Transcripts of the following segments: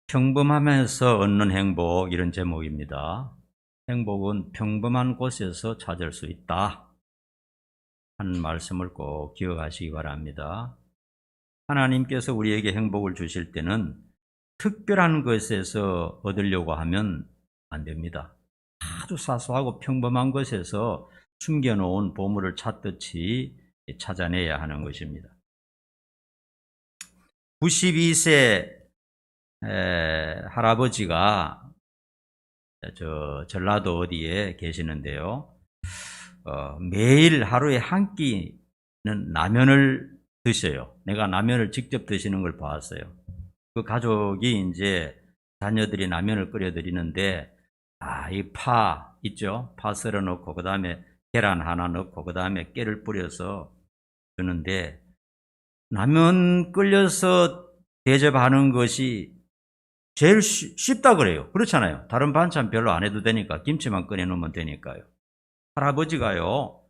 평범하면서 얻는 행복, 이런 제목입니다. 행복은 평범한 곳에서 찾을 수 있다 하는 말씀을 꼭 기억하시기 바랍니다. 하나님께서 우리에게 행복을 주실 때는 특별한 것에서 얻으려고 하면 안 됩니다. 아주 사소하고 평범한 것에서 숨겨놓은 보물을 찾듯이 찾아내야 하는 것입니다. 92세 할아버지가 전라도 어디에 계시는데요. 매일 하루에 한 끼는 라면을 드셔요. 내가 라면을 직접 드시는 걸 봤어요. 그 가족이 이제 자녀들이 라면을 끓여 드리는데, 이 파 있죠? 파 썰어 넣고, 그 다음에 계란 하나 넣고, 그 다음에 깨를 뿌려서 주는데, 라면 끓여서 대접하는 것이 제일 쉽다 그래요. 그렇잖아요. 다른 반찬 별로 안 해도 되니까, 김치만 꺼내 놓으면 되니까요. 할아버지가요,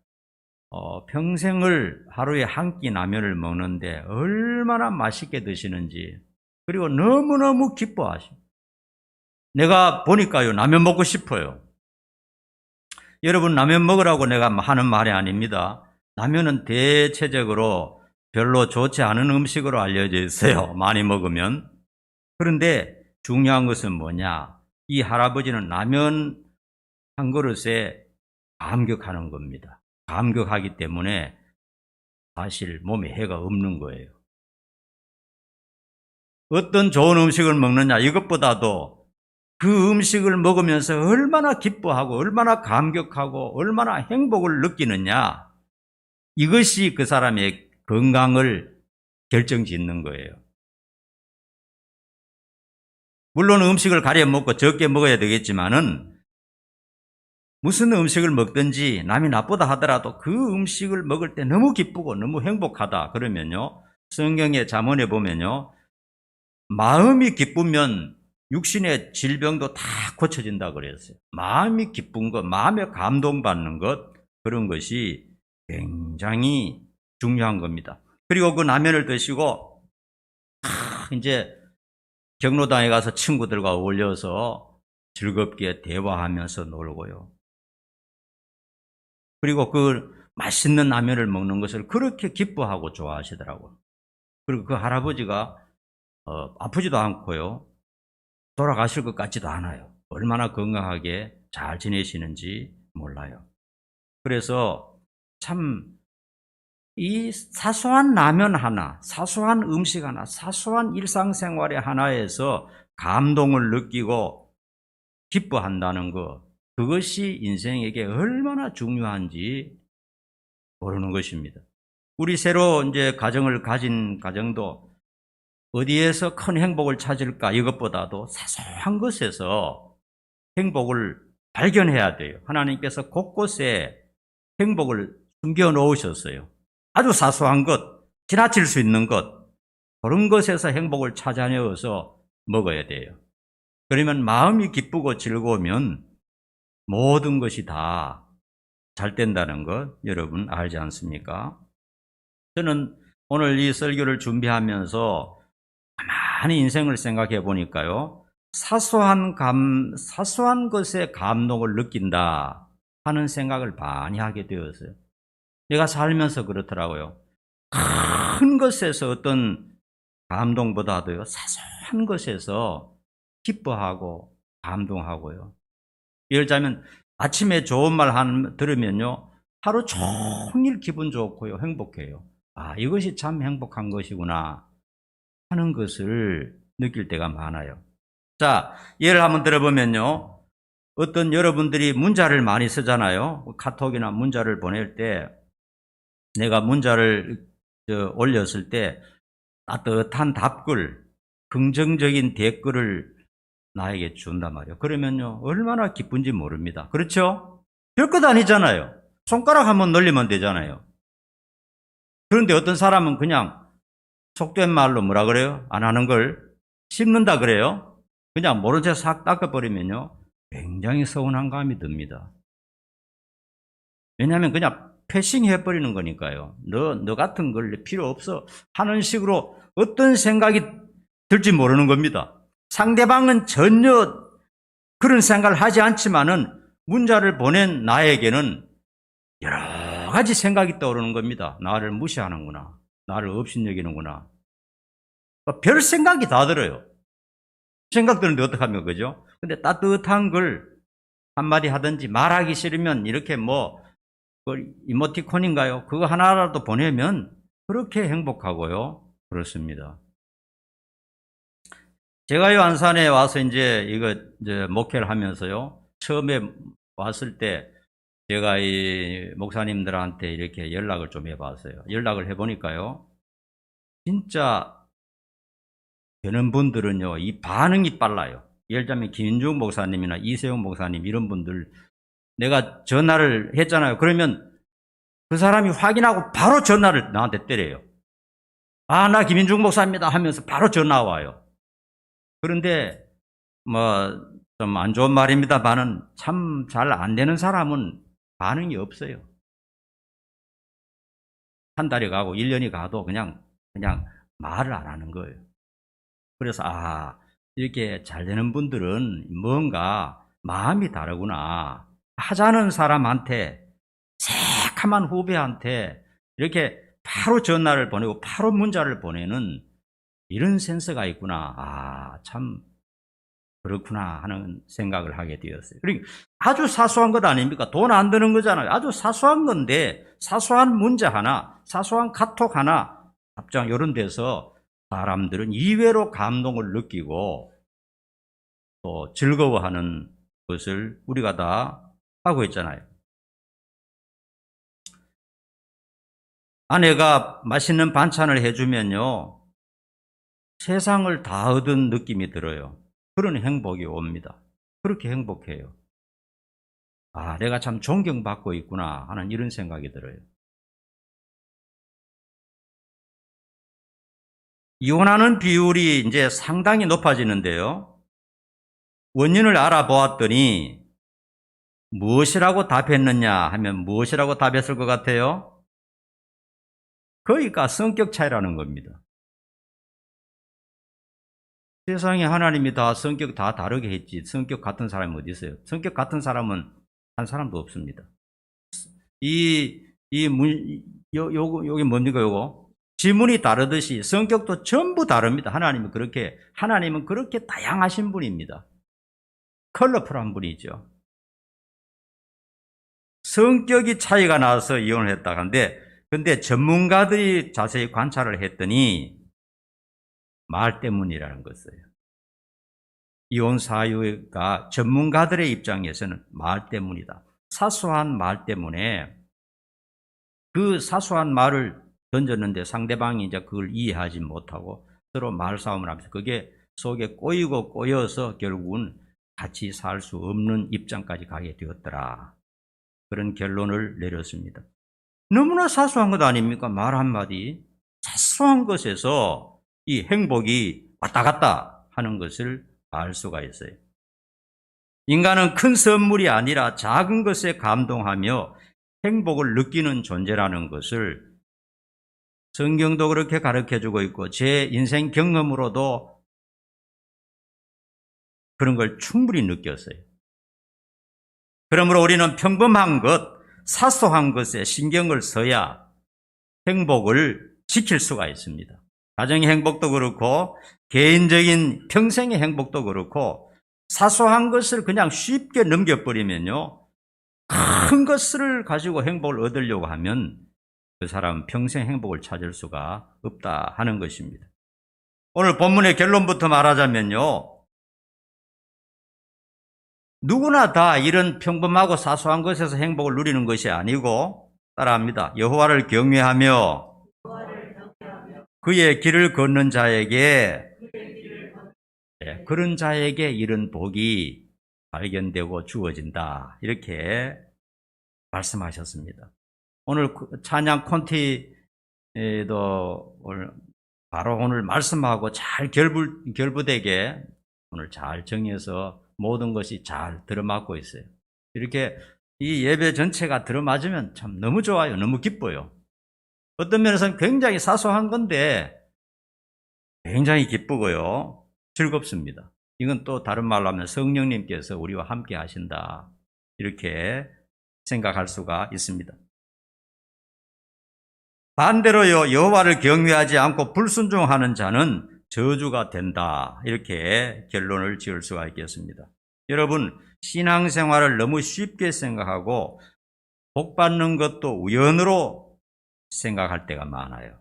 평생을 하루에 한 끼 라면을 먹는데 얼마나 맛있게 드시는지, 그리고 너무너무 기뻐하시고, 내가 보니까요, 라면 먹고 싶어요. 여러분, 라면 먹으라고 내가 하는 말이 아닙니다. 라면은 대체적으로 별로 좋지 않은 음식으로 알려져 있어요. 많이 먹으면. 그런데 중요한 것은 뭐냐? 이 할아버지는 라면 한 그릇에 감격하는 겁니다. 감격하기 때문에 사실 몸에 해가 없는 거예요. 어떤 좋은 음식을 먹느냐, 이것보다도 그 음식을 먹으면서 얼마나 기뻐하고 얼마나 감격하고 얼마나 행복을 느끼느냐, 이것이 그 사람의 건강을 결정짓는 거예요. 물론 음식을 가려 먹고 적게 먹어야 되겠지만은, 무슨 음식을 먹든지 남이 나쁘다 하더라도 그 음식을 먹을 때 너무 기쁘고 너무 행복하다 그러면요, 성경의 잠언에 보면요, 마음이 기쁘면 육신의 질병도 다 고쳐진다 그랬어요. 마음이 기쁜 것, 마음에 감동받는 것, 그런 것이 굉장히 중요한 겁니다. 그리고 그 라면을 드시고 이제 경로당에 가서 친구들과 어울려서 즐겁게 대화하면서 놀고요. 그리고 그 맛있는 라면을 먹는 것을 그렇게 기뻐하고 좋아하시더라고요. 그리고 그 할아버지가 아프지도 않고요, 돌아가실 것 같지도 않아요. 얼마나 건강하게 잘 지내시는지 몰라요. 그래서 참 이 사소한 라면 하나, 사소한 음식 하나, 사소한 일상생활의 하나에서 감동을 느끼고 기뻐한다는 것, 그것이 인생에게 얼마나 중요한지 모르는 것입니다. 우리 새로 이제 가정을 가진 가정도 어디에서 큰 행복을 찾을까, 이것보다도 사소한 것에서 행복을 발견해야 돼요. 하나님께서 곳곳에 행복을 숨겨 놓으셨어요. 아주 사소한 것, 지나칠 수 있는 것, 그런 것에서 행복을 찾아내어서 먹어야 돼요. 그러면 마음이 기쁘고 즐거우면 모든 것이 다 잘 된다는 것 여러분 알지 않습니까? 저는 오늘 이 설교를 준비하면서 가만히 인생을 생각해 보니까요, 사소한 것에 감동을 느낀다 하는 생각을 많이 하게 되었어요. 내가 살면서 그렇더라고요. 큰 것에서 어떤 감동보다도요, 사소한 것에서 기뻐하고 감동하고요. 예를 들자면 아침에 좋은 말 들으면요, 하루 종일 기분 좋고요, 행복해요. 이것이 참 행복한 것이구나 하는 것을 느낄 때가 많아요. 자, 예를 한번 들어보면요, 어떤 여러분들이 문자를 많이 쓰잖아요. 카톡이나 문자를 보낼 때, 내가 문자를 올렸을 때 따뜻한 답글, 긍정적인 댓글을 나에게 준단 말이에요. 그러면요, 얼마나 기쁜지 모릅니다. 그렇죠? 별것 아니잖아요. 손가락 한번 놀리면 되잖아요. 그런데 어떤 사람은 그냥 속된 말로 뭐라 그래요? 안 하는 걸 씹는다 그래요? 그냥 모른 채 싹 닦아버리면요, 굉장히 서운한 감이 듭니다. 왜냐하면 그냥 패싱해버리는 거니까요. 너 같은 걸 필요 없어 하는 식으로 어떤 생각이 들지 모르는 겁니다. 상대방은 전혀 그런 생각을 하지 않지만은 문자를 보낸 나에게는 여러 가지 생각이 떠오르는 겁니다. 나를 무시하는구나. 나를 업신여기는구나. 별 생각이 다 들어요. 생각 드는데 어떡하면 그죠? 근데 따뜻한 걸 한마디 하든지 말하기 싫으면 이렇게 이모티콘인가요? 그거 하나라도 보내면 그렇게 행복하고요. 그렇습니다. 제가요, 안산에 와서 이제 목회를 하면서요, 처음에 왔을 때 제가 이 목사님들한테 이렇게 연락을 좀 해봤어요. 연락을 해보니까요, 진짜 되는 분들은요, 이 반응이 빨라요. 예를 들면 김인중 목사님이나 이세용 목사님 이런 분들 내가 전화를 했잖아요. 그러면 그 사람이 확인하고 바로 전화를 나한테 때려요. 아, 나 김인중 목사입니다 하면서 바로 전화 와요. 그런데 좀 안 좋은 말입니다만은 참 잘 안 되는 사람은 반응이 없어요. 한 달이 가고 1년이 가도 그냥 말을 안 하는 거예요. 그래서 이렇게 잘 되는 분들은 뭔가 마음이 다르구나. 하자는 사람한테, 새카만 후배한테 이렇게 바로 전화를 보내고 바로 문자를 보내는 이런 센스가 있구나. 참 그렇구나 하는 생각을 하게 되었어요. 그러니까 아주 사소한 것 아닙니까? 돈 안 드는 거잖아요. 아주 사소한 건데 사소한 문자 하나, 사소한 카톡 하나, 답장 이런 데서 사람들은 이외로 감동을 느끼고 또 즐거워하는 것을 우리가 다 하고 있잖아요. 아내가 맛있는 반찬을 해주면요, 세상을 다 얻은 느낌이 들어요. 그런 행복이 옵니다. 그렇게 행복해요. 내가 참 존경받고 있구나 하는 이런 생각이 들어요. 이혼하는 비율이 이제 상당히 높아지는데요. 원인을 알아보았더니 무엇이라고 답했느냐 하면 무엇이라고 답했을 것 같아요? 그러니까 성격 차이라는 겁니다. 세상에 하나님이 다 성격 다 다르게 했지 성격 같은 사람이 어디 있어요? 성격 같은 사람은 한 사람도 없습니다. 요게 뭡니까, 요거? 지문이 다르듯이 성격도 전부 다릅니다. 하나님은 그렇게 다양하신 분입니다. 컬러풀한 분이죠. 성격이 차이가 나서 이혼을 했다 하는데, 근데 전문가들이 자세히 관찰을 했더니 말 때문이라는 것이에요. 이혼 사유가 전문가들의 입장에서는 말 때문이다. 사소한 말 때문에 그 사소한 말을 던졌는데 상대방이 이제 그걸 이해하지 못하고 서로 말싸움을 하면서 그게 속에 꼬여서 결국은 같이 살 수 없는 입장까지 가게 되었더라. 그런 결론을 내렸습니다. 너무나 사소한 것 아닙니까? 말 한마디. 사소한 것에서 이 행복이 왔다 갔다 하는 것을 알 수가 있어요. 인간은 큰 선물이 아니라 작은 것에 감동하며 행복을 느끼는 존재라는 것을 성경도 그렇게 가르쳐주고 있고 제 인생 경험으로도 그런 걸 충분히 느꼈어요. 그러므로 우리는 평범한 것, 사소한 것에 신경을 써야 행복을 지킬 수가 있습니다. 가정의 행복도 그렇고 개인적인 평생의 행복도 그렇고 사소한 것을 그냥 쉽게 넘겨버리면요, 큰 것을 가지고 행복을 얻으려고 하면 그 사람은 평생 행복을 찾을 수가 없다 하는 것입니다. 오늘 본문의 결론부터 말하자면요, 누구나 다 이런 평범하고 사소한 것에서 행복을 누리는 것이 아니고, 따라합니다. 여호와를 경외하며 그의 길을 걷는 자에게, 그런 자에게 이런 복이 발견되고 주어진다. 이렇게 말씀하셨습니다. 오늘 찬양 콘티도 오늘 말씀하고 잘 결부되게 오늘 잘 정해서 모든 것이 잘 들어맞고 있어요. 이렇게 이 예배 전체가 들어맞으면 참 너무 좋아요. 너무 기뻐요. 어떤 면에서는 굉장히 사소한 건데 굉장히 기쁘고요. 즐겁습니다. 이건 또 다른 말로 하면 성령님께서 우리와 함께 하신다. 이렇게 생각할 수가 있습니다. 반대로요, 여호와를 경외하지 않고 불순종하는 자는 저주가 된다. 이렇게 결론을 지을 수가 있겠습니다. 여러분, 신앙생활을 너무 쉽게 생각하고 복 받는 것도 우연으로 생각할 때가 많아요.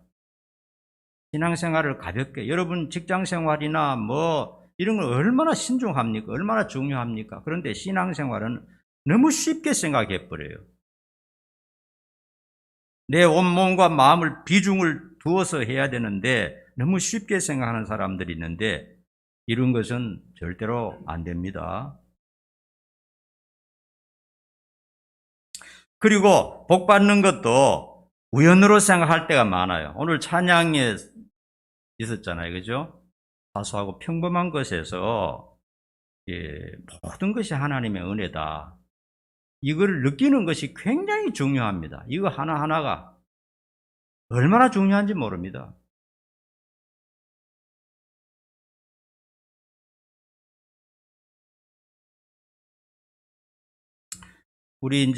신앙생활을 가볍게, 여러분 직장생활이나 뭐 이런 걸 얼마나 신중합니까? 얼마나 중요합니까? 그런데 신앙생활은 너무 쉽게 생각해 버려요. 내 온몸과 마음을 비중을 두어서 해야 되는데 너무 쉽게 생각하는 사람들이 있는데 이런 것은 절대로 안 됩니다. 그리고 복 받는 것도 우연으로 생각할 때가 많아요. 오늘 찬양에 있었잖아요. 그죠? 사소하고 평범한 것에서 모든 것이 하나님의 은혜다. 이걸 느끼는 것이 굉장히 중요합니다. 이거 하나하나가 얼마나 중요한지 모릅니다. 우리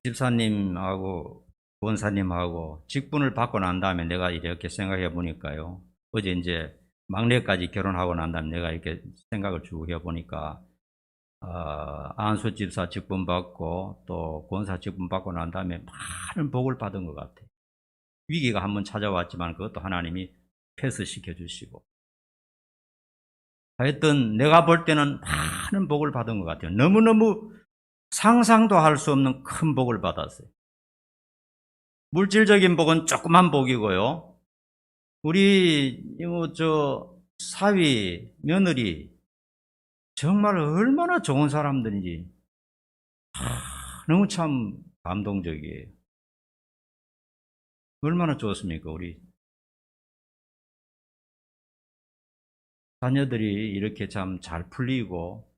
집사님하고 원사님하고 직분을 받고 난 다음에 내가 이렇게 생각해 보니까요. 어제 이제 막내까지 결혼하고 난 다음에 내가 이렇게 생각을 쭉 해보니까, 안수 집사 직분 받고 또 권사 직분 받고 난 다음에 많은 복을 받은 것 같아요. 위기가 한번 찾아왔지만 그것도 하나님이 패스시켜 주시고. 하여튼 내가 볼 때는 많은 복을 받은 것 같아요. 너무너무 상상도 할 수 없는 큰 복을 받았어요. 물질적인 복은 조그만 복이고요. 우리 사위, 며느리 정말 얼마나 좋은 사람들인지 너무 참 감동적이에요. 얼마나 좋습니까? 우리 자녀들이 이렇게 참 잘 풀리고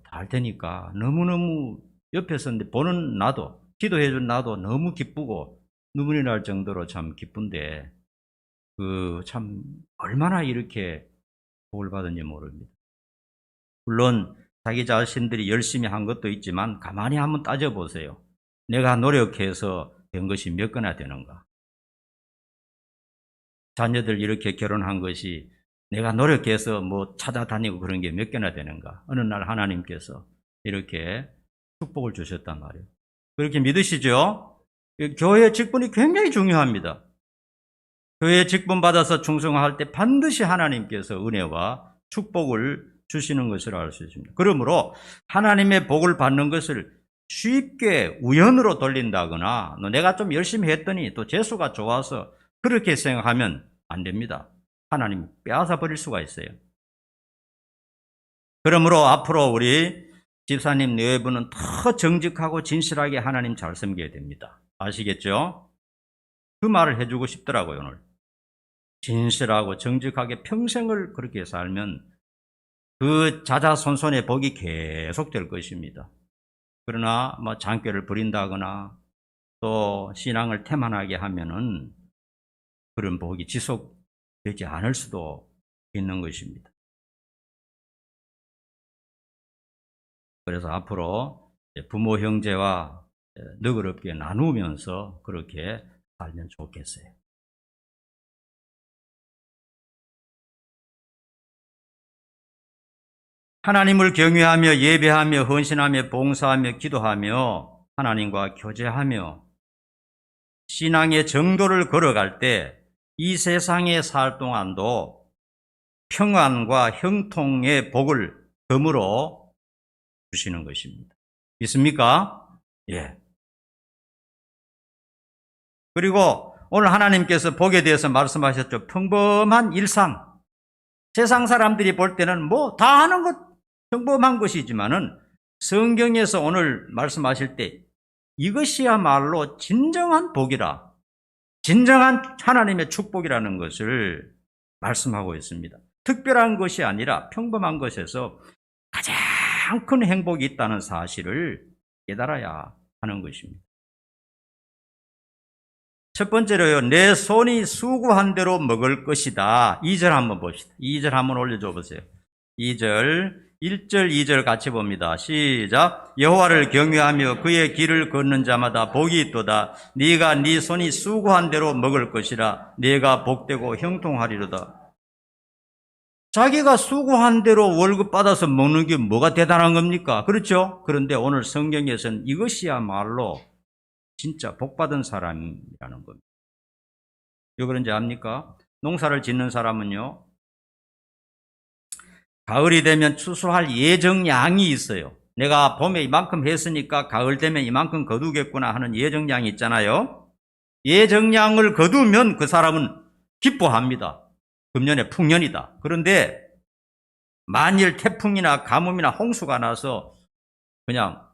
잘 되니까 너무너무 옆에서 보는 나도, 기도해 준 나도 너무 기쁘고 눈물이 날 정도로 참 기쁜데 참 얼마나 이렇게 복을 받은지 모릅니다. 물론 자기 자신들이 열심히 한 것도 있지만 가만히 한번 따져보세요. 내가 노력해서 된 것이 몇 건이나 되는가? 자녀들 이렇게 결혼한 것이 내가 노력해서 뭐 찾아다니고 그런 게 몇 개나 되는가? 어느 날 하나님께서 이렇게 축복을 주셨단 말이에요. 그렇게 믿으시죠? 교회 직분이 굉장히 중요합니다. 교회 직분 받아서 충성할 때 반드시 하나님께서 은혜와 축복을 주시는 것을 알 수 있습니다. 그러므로 하나님의 복을 받는 것을 쉽게 우연으로 돌린다거나 내가 좀 열심히 했더니 또 재수가 좋아서 그렇게 생각하면 안 됩니다. 하나님 빼앗아 버릴 수가 있어요. 그러므로 앞으로 우리 집사님 내외부는 더 정직하고 진실하게 하나님 잘 섬겨야 됩니다. 아시겠죠? 그 말을 해주고 싶더라고요, 오늘. 진실하고 정직하게 평생을 그렇게 살면 그 자자손손의 복이 계속 될 것입니다. 그러나 뭐 장교를 부린다거나 또 신앙을 태만하게 하면은 그런 복이 지속되지 않을 수도 있는 것입니다. 그래서 앞으로 부모 형제와 너그럽게 나누면서 그렇게 살면 좋겠어요. 하나님을 경외하며 예배하며 헌신하며 봉사하며 기도하며 하나님과 교제하며 신앙의 정도를 걸어갈 때 이 세상에 살 동안도 평안과 형통의 복을 덤으로 주시는 것입니다. 믿습니까? 예. 그리고 오늘 하나님께서 복에 대해서 말씀하셨죠. 평범한 일상. 세상 사람들이 볼 때는 뭐 다 하는 것 평범한 것이지만은 성경에서 오늘 말씀하실 때 이것이야말로 진정한 복이라, 진정한 하나님의 축복이라는 것을 말씀하고 있습니다. 특별한 것이 아니라 평범한 것에서 가장 큰 행복이 있다는 사실을 깨달아야 하는 것입니다. 첫 번째로요, 내 손이 수고한 대로 먹을 것이다. 2절 한번 봅시다. 2절 한번 올려줘 보세요. 2절, 1절, 2절 같이 봅니다. 시작. 여호와를 경외하며 그의 길을 걷는 자마다 복이 있도다. 네가 네 손이 수고한 대로 먹을 것이라. 네가 복되고 형통하리로다. 자기가 수고한 대로 월급 받아서 먹는 게 뭐가 대단한 겁니까? 그렇죠? 그런데 오늘 성경에서는 이것이야말로 진짜 복받은 사람이라는 겁니다. 왜 그런지 압니까? 농사를 짓는 사람은요, 가을이 되면 추수할 예정량이 있어요. 내가 봄에 이만큼 했으니까 가을 되면 이만큼 거두겠구나 하는 예정량이 있잖아요. 예정량을 거두면 그 사람은 기뻐합니다. 금년에 풍년이다. 그런데 만일 태풍이나 가뭄이나 홍수가 나서 그냥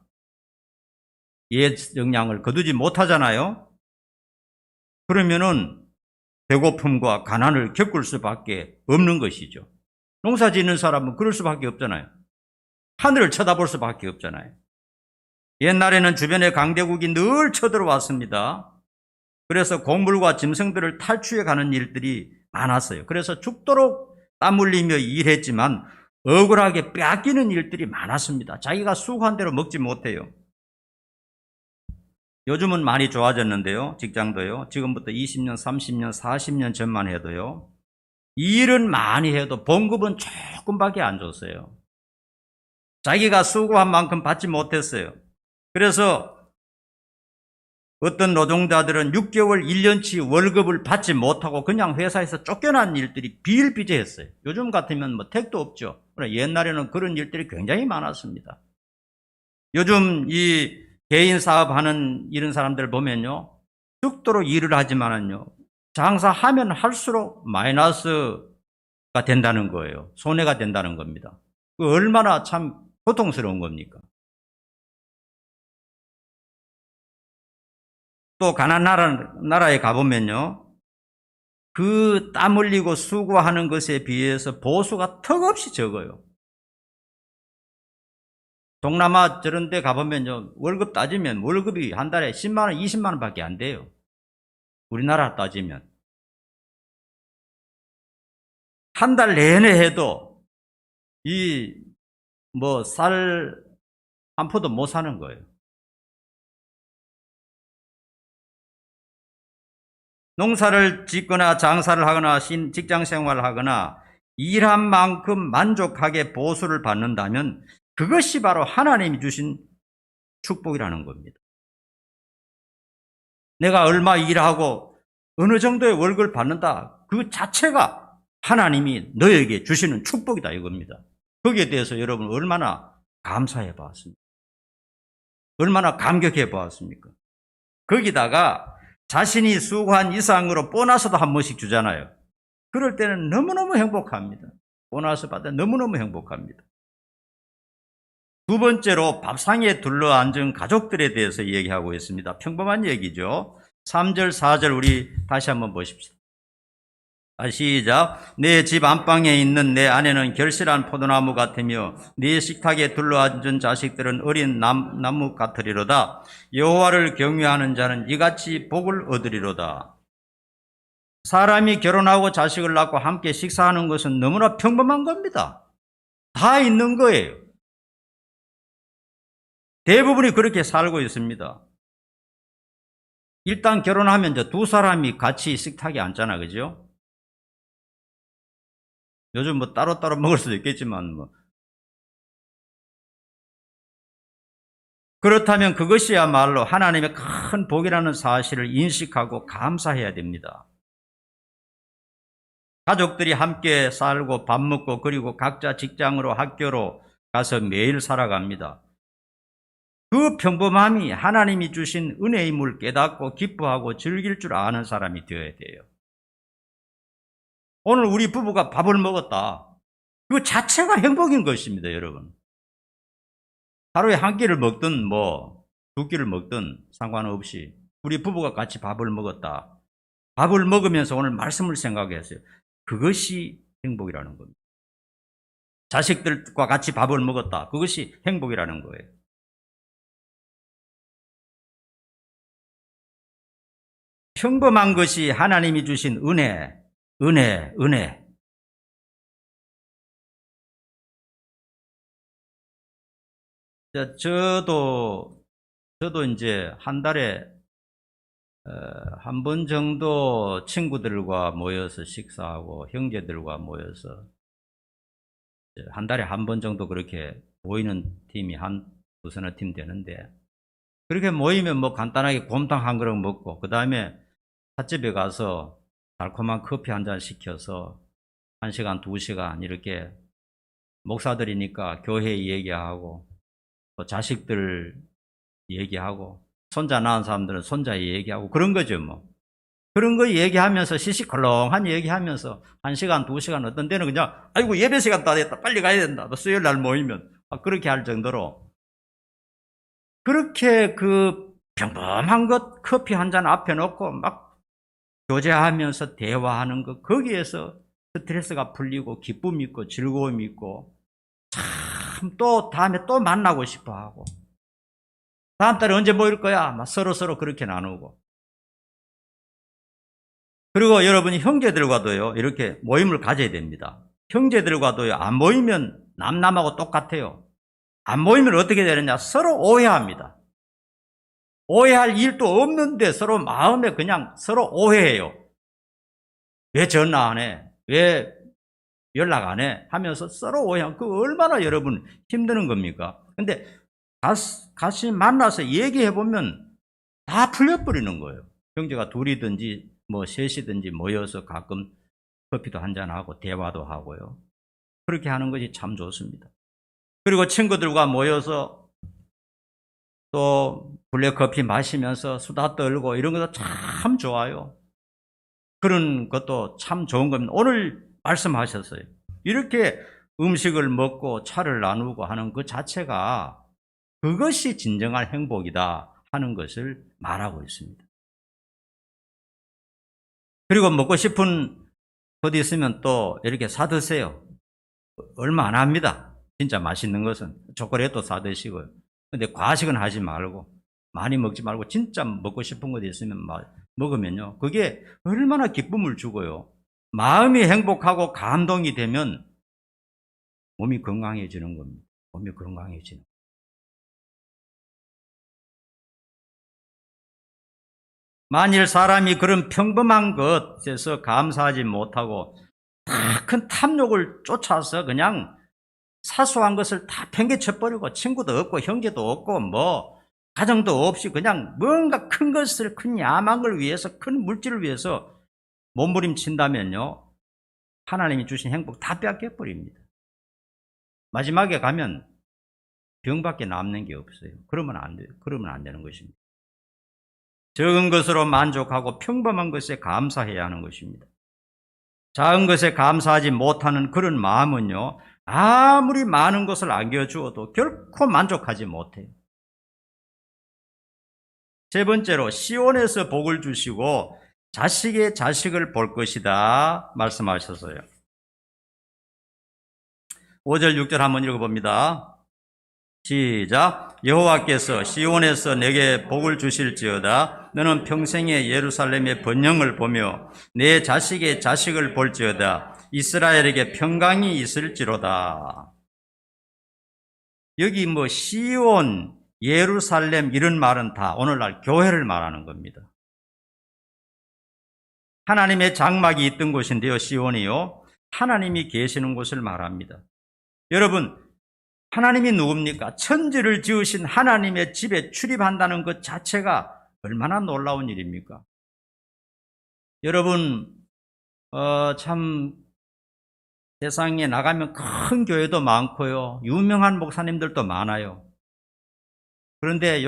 예정량을 거두지 못하잖아요. 그러면은 배고픔과 가난을 겪을 수밖에 없는 것이죠. 농사 짓는 사람은 그럴 수밖에 없잖아요. 하늘을 쳐다볼 수밖에 없잖아요. 옛날에는 주변에 강대국이 늘 쳐들어왔습니다. 그래서 곡물과 짐승들을 탈취해 가는 일들이 많았어요. 그래서 죽도록 땀 흘리며 일했지만 억울하게 빼앗기는 일들이 많았습니다. 자기가 수고한 대로 먹지 못해요. 요즘은 많이 좋아졌는데요. 직장도요. 지금부터 20년, 30년, 40년 전만 해도요. 일은 많이 해도 봉급은 조금밖에 안 줬어요. 자기가 수고한 만큼 받지 못했어요. 그래서 어떤 노동자들은 6개월, 1년치 월급을 받지 못하고 그냥 회사에서 쫓겨난 일들이 비일비재했어요. 요즘 같으면 뭐 택도 없죠. 그러나 옛날에는 그런 일들이 굉장히 많았습니다. 요즘 이 개인 사업하는 이런 사람들 보면요, 죽도록 일을 하지만은요, 장사하면 할수록 마이너스가 된다는 거예요. 손해가 된다는 겁니다. 그 얼마나 참 고통스러운 겁니까? 또 가난한 나라에 가보면요, 그 땀 흘리고 수고하는 것에 비해서 보수가 턱없이 적어요. 동남아 저런 데 가보면요, 월급 따지면 월급이 한 달에 10만 원, 20만 원 밖에 안 돼요. 우리나라 따지면. 한 달 내내 해도 쌀 한 포도 못 사는 거예요. 농사를 짓거나 장사를 하거나 직장 생활을 하거나 일한 만큼 만족하게 보수를 받는다면 그것이 바로 하나님이 주신 축복이라는 겁니다. 내가 얼마 일하고 어느 정도의 월급을 받는다. 그 자체가 하나님이 너에게 주시는 축복이다 이겁니다. 거기에 대해서 여러분 얼마나 감사해 보았습니까? 얼마나 감격해 보았습니까? 거기다가 자신이 수고한 이상으로 보너스도 한 번씩 주잖아요. 그럴 때는 너무너무 행복합니다. 보너스 받아 너무너무 행복합니다. 두 번째로 밥상에 둘러앉은 가족들에 대해서 얘기하고 있습니다. 평범한 얘기죠. 3절, 4절 우리 다시 한번 보십시오. 시작. 내 집 안방에 있는 내 아내는 결실한 포도나무 같으며 네 식탁에 둘러앉은 자식들은 어린 나무 같으리로다. 여호와를 경외하는 자는 이같이 복을 얻으리로다. 사람이 결혼하고 자식을 낳고 함께 식사하는 것은 너무나 평범한 겁니다. 다 있는 거예요. 대부분이 그렇게 살고 있습니다. 일단 결혼하면 이제 두 사람이 같이 식탁에 앉잖아, 그죠? 요즘 뭐 따로따로 먹을 수도 있겠지만 그렇다면 그것이야말로 하나님의 큰 복이라는 사실을 인식하고 감사해야 됩니다. 가족들이 함께 살고 밥 먹고 그리고 각자 직장으로 학교로 가서 매일 살아갑니다. 그 평범함이 하나님이 주신 은혜임을 깨닫고 기뻐하고 즐길 줄 아는 사람이 되어야 돼요. 오늘 우리 부부가 밥을 먹었다. 그 자체가 행복인 것입니다, 여러분. 하루에 한 끼를 먹든 두 끼를 먹든 상관없이 우리 부부가 같이 밥을 먹었다. 밥을 먹으면서 오늘 말씀을 생각했어요. 그것이 행복이라는 겁니다. 자식들과 같이 밥을 먹었다. 그것이 행복이라는 거예요. 평범한 것이 하나님이 주신 은혜. 저도 이제 한 달에 한 번 정도 친구들과 모여서 식사하고 형제들과 모여서 한 달에 한 번 정도 그렇게 모이는 팀이 한 두서너 팀 되는데, 그렇게 모이면 뭐 간단하게 곰탕 한 그릇 먹고 그 다음에 찻집에 가서 달콤한 커피 한 잔 시켜서 1시간 2시간 이렇게 목사들이니까 교회 얘기하고 또 자식들 얘기하고 손자 낳은 사람들은 손자 얘기하고 그런 거죠. 뭐 그런 거 얘기하면서 시시콜렁한 얘기하면서 1시간 2시간, 어떤 데는 그냥 아이고 예배 시간 다 됐다 빨리 가야 된다, 또 수요일 날 모이면 그렇게 할 정도로, 그렇게 그 평범한 것 커피 한 잔 앞에 놓고 막 교제하면서 대화하는 것, 거기에서 스트레스가 풀리고 기쁨이 있고 즐거움이 있고 참 또 다음에 또 만나고 싶어 하고, 다음 달에 언제 모일 거야 막 서로 그렇게 나누고. 그리고 여러분이 형제들과도요 이렇게 모임을 가져야 됩니다. 형제들과도요 안 모이면 남하고 똑같아요. 안 모이면 어떻게 되느냐, 서로 오해합니다. 오해할 일도 없는데 서로 마음에 그냥 서로 오해해요. 왜 전화 안 해? 왜 연락 안 해? 하면서 서로 오해하면 그 얼마나 여러분 힘드는 겁니까? 근데 같이 만나서 얘기해보면 다 풀려버리는 거예요. 형제가 둘이든지 뭐 셋이든지 모여서 가끔 커피도 한잔하고 대화도 하고요. 그렇게 하는 것이 참 좋습니다. 그리고 친구들과 모여서 또 블랙커피 마시면서 수다 떨고 이런 것도 참 좋아요. 그런 것도 참 좋은 겁니다. 오늘 말씀하셨어요. 이렇게 음식을 먹고 차를 나누고 하는 그 자체가 그것이 진정한 행복이다 하는 것을 말하고 있습니다. 그리고 먹고 싶은 것 있으면 또 이렇게 사드세요. 얼마 안 합니다. 진짜 맛있는 것은 초콜릿도 사드시고요. 근데 과식은 하지 말고 많이 먹지 말고 진짜 먹고 싶은 것 있으면 먹으면요 그게 얼마나 기쁨을 주고요, 마음이 행복하고 감동이 되면 몸이 건강해지는 겁니다. 몸이 건강해지는. 만일 사람이 그런 평범한 것에서 감사하지 못하고 다 큰 탐욕을 쫓아서 그냥 사소한 것을 다 팽개쳐버리고 친구도 없고 형제도 없고 뭐 가정도 없이 그냥 뭔가 큰 것을, 큰 야망을 위해서, 큰 물질을 위해서 몸부림친다면요 하나님이 주신 행복 다 뺏겨버립니다. 마지막에 가면 병밖에 남는 게 없어요. 그러면 안 돼요. 그러면 안 되는 것입니다. 적은 것으로 만족하고 평범한 것에 감사해야 하는 것입니다. 작은 것에 감사하지 못하는 그런 마음은요 아무리 많은 것을 안겨주어도 결코 만족하지 못해요. 세 번째로, 시온에서 복을 주시고 자식의 자식을 볼 것이다 말씀하셨어요. 5절 6절 한번 읽어봅니다. 시작. 여호와께서 시온에서 내게 복을 주실지어다. 너는 평생에 예루살렘의 번영을 보며 내 자식의 자식을 볼지어다. 이스라엘에게 평강이 있을지로다. 여기 뭐 시온, 예루살렘 이런 말은 다 오늘날 교회를 말하는 겁니다. 하나님의 장막이 있던 곳인데요, 시온이요 하나님이 계시는 곳을 말합니다. 여러분, 하나님이 누굽니까? 천지를 지으신 하나님의 집에 출입한다는 것 자체가 얼마나 놀라운 일입니까? 여러분, 참 세상에 나가면 큰 교회도 많고요, 유명한 목사님들도 많아요. 그런데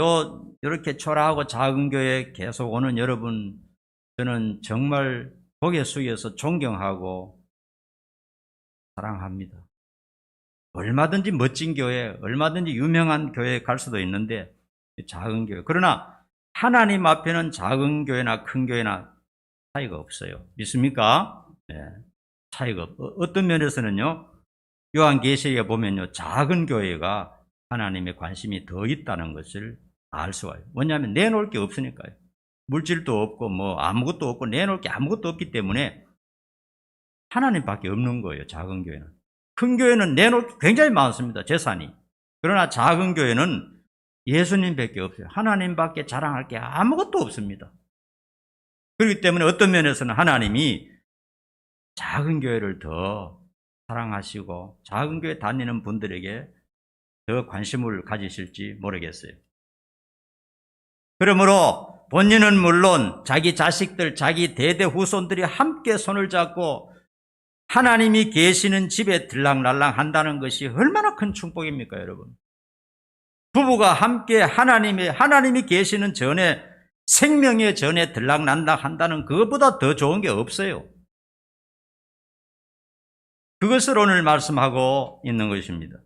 이렇게 초라하고 작은 교회에 계속 오는 여러분, 저는 정말 고개 숙여서 존경하고 사랑합니다. 얼마든지 멋진 교회, 얼마든지 유명한 교회에 갈 수도 있는데 작은 교회, 그러나 하나님 앞에는 작은 교회나 큰 교회나 차이가 없어요. 믿습니까? 네, 차이가 어떤 면에서는요 요한계시록에 보면요 작은 교회가 하나님의 관심이 더 있다는 것을 알 수가 있어요. 왜냐하면 내놓을 게 없으니까요. 물질도 없고 뭐 아무것도 없고 내놓을 게 아무것도 없기 때문에 하나님밖에 없는 거예요. 작은 교회는. 큰 교회는 내놓을 게 굉장히 많습니다. 재산이. 그러나 작은 교회는 예수님밖에 없어요. 하나님밖에 자랑할 게 아무것도 없습니다. 그렇기 때문에 어떤 면에서는 하나님이 작은 교회를 더 사랑하시고 작은 교회 다니는 분들에게 더 관심을 가지실지 모르겠어요. 그러므로 본인은 물론 자기 자식들, 자기 대대 후손들이 함께 손을 잡고 하나님이 계시는 집에 들락날락 한다는 것이 얼마나 큰 축복입니까, 여러분? 부부가 함께 하나님이 계시는 전에, 생명의 전에 들락날락 한다는 그것보다 더 좋은 게 없어요. 그것을 오늘 말씀하고 있는 것입니다.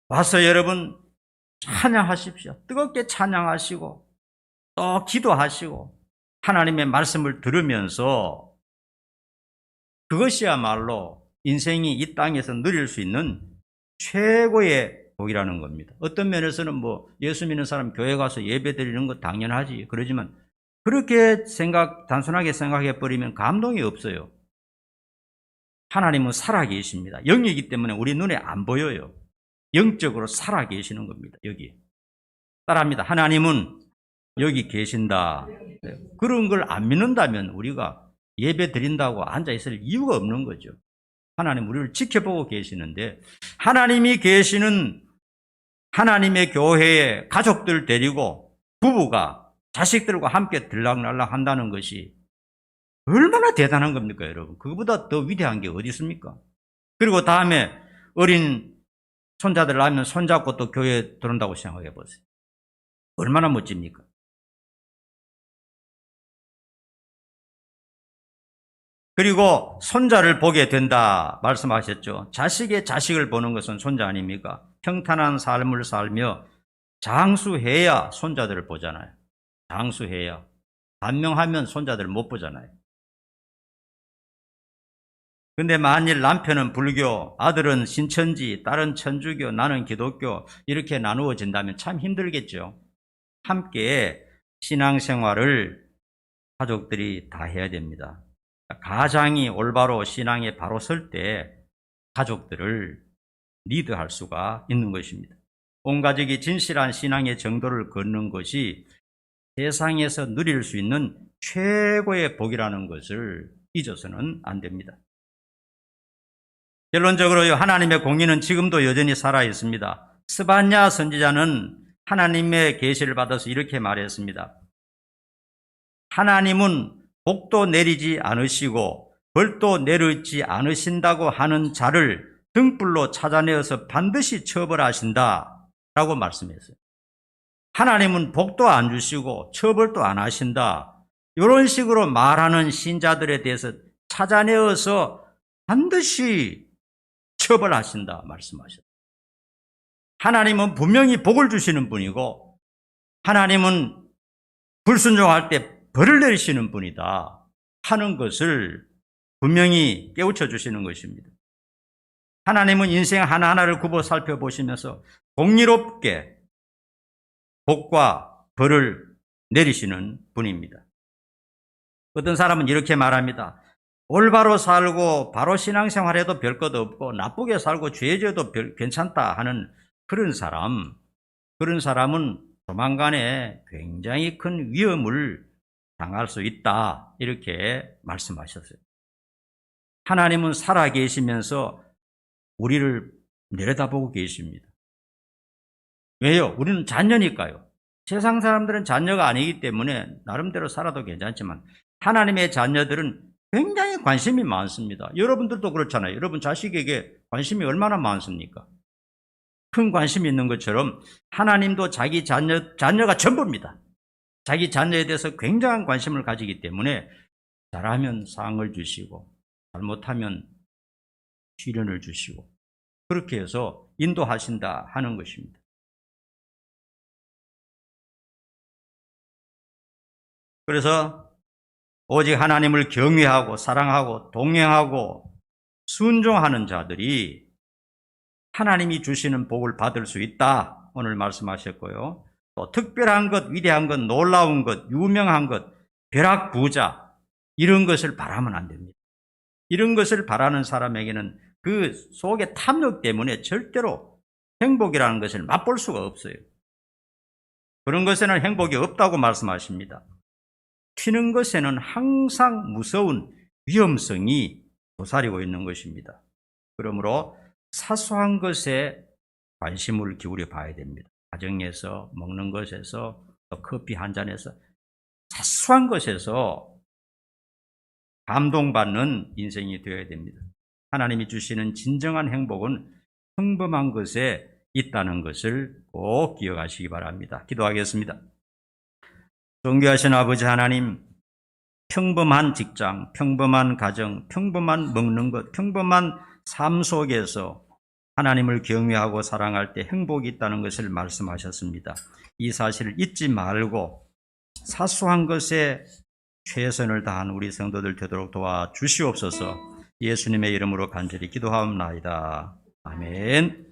와서 여러분 찬양하십시오. 뜨겁게 찬양하시고 또 기도하시고 하나님의 말씀을 들으면서 그것이야말로 인생이 이 땅에서 누릴 수 있는 최고의 복이라는 겁니다. 어떤 면에서는 뭐 예수 믿는 사람 교회 가서 예배 드리는 거 당연하지. 그러지만 그렇게 단순하게 생각해 버리면 감동이 없어요. 하나님은 살아계십니다. 영이기 때문에 우리 눈에 안 보여요. 영적으로 살아계시는 겁니다. 여기. 따라합니다. 하나님은 여기 계신다. 그런 걸 안 믿는다면 우리가 예배 드린다고 앉아있을 이유가 없는 거죠. 하나님 우리를 지켜보고 계시는데 하나님이 계시는 하나님의 교회에 가족들 데리고 부부가 자식들과 함께 들락날락 한다는 것이 얼마나 대단한 겁니까, 여러분? 그거보다 더 위대한 게 어디 있습니까? 그리고 다음에 어린 손자들 낳으면 손잡고 또 교회에 들어온다고 생각해 보세요. 얼마나 멋집니까? 그리고 손자를 보게 된다 말씀하셨죠. 자식의 자식을 보는 것은 손자 아닙니까? 평탄한 삶을 살며 장수해야 손자들을 보잖아요. 장수해야. 단명하면 손자들을 못 보잖아요. 근데 만일 남편은 불교, 아들은 신천지, 딸은 천주교, 나는 기독교 이렇게 나누어진다면 참 힘들겠죠. 함께 신앙생활을 가족들이 다 해야 됩니다. 가장이 올바로 신앙에 바로 설 때 가족들을 리드할 수가 있는 것입니다. 온 가족이 진실한 신앙의 정도를 걷는 것이 세상에서 누릴 수 있는 최고의 복이라는 것을 잊어서는 안 됩니다. 결론적으로 하나님의 공의는 지금도 여전히 살아 있습니다. 스바냐 선지자는 하나님의 계시를 받아서 이렇게 말했습니다. 하나님은 복도 내리지 않으시고 벌도 내리지 않으신다고 하는 자를 등불로 찾아내어서 반드시 처벌하신다 라고 말씀했어요. 하나님은 복도 안 주시고 처벌도 안 하신다. 이런 식으로 말하는 신자들에 대해서 찾아내어서 반드시 처벌하신다 말씀하셨어요. 하나님은 분명히 복을 주시는 분이고 하나님은 불순종할 때 벌을 내리시는 분이다 하는 것을 분명히 깨우쳐 주시는 것입니다. 하나님은 인생 하나하나를 굽어 살펴보시면서 공의롭게 복과 벌을 내리시는 분입니다. 어떤 사람은 이렇게 말합니다. 올바로 살고 바로 신앙생활해도 별 것 없고 나쁘게 살고 죄져도 괜찮다 하는 그런 사람은 조만간에 굉장히 큰 위험을 당할 수 있다 이렇게 말씀하셨어요. 하나님은 살아계시면서 우리를 내려다보고 계십니다. 왜요? 우리는 자녀니까요. 세상 사람들은 자녀가 아니기 때문에 나름대로 살아도 괜찮지만 하나님의 자녀들은 굉장히 관심이 많습니다. 여러분들도 그렇잖아요. 여러분 자식에게 관심이 얼마나 많습니까? 큰 관심이 있는 것처럼 하나님도 자기 자녀가 전부입니다. 자기 자녀에 대해서 굉장한 관심을 가지기 때문에 잘하면 상을 주시고 잘못하면 시련을 주시고 그렇게 해서 인도하신다 하는 것입니다. 그래서 오직 하나님을 경외하고 사랑하고 동행하고 순종하는 자들이 하나님이 주시는 복을 받을 수 있다 오늘 말씀하셨고요. 또 특별한 것, 위대한 것, 놀라운 것, 유명한 것, 벼락 부자 이런 것을 바라면 안 됩니다. 이런 것을 바라는 사람에게는 그 속의 탐욕 때문에 절대로 행복이라는 것을 맛볼 수가 없어요. 그런 것에는 행복이 없다고 말씀하십니다. 튀는 것에는 항상 무서운 위험성이 도사리고 있는 것입니다. 그러므로 사소한 것에 관심을 기울여 봐야 됩니다. 가정에서, 먹는 것에서, 또 커피 한 잔에서, 사소한 것에서 감동받는 인생이 되어야 됩니다. 하나님이 주시는 진정한 행복은 평범한 것에 있다는 것을 꼭 기억하시기 바랍니다. 기도하겠습니다. 존귀하신 아버지 하나님, 평범한 직장, 평범한 가정, 평범한 먹는 것, 평범한 삶 속에서 하나님을 경외하고 사랑할 때 행복이 있다는 것을 말씀하셨습니다. 이 사실을 잊지 말고 사소한 것에 최선을 다한 우리 성도들 되도록 도와주시옵소서. 예수님의 이름으로 간절히 기도하옵나이다. 아멘.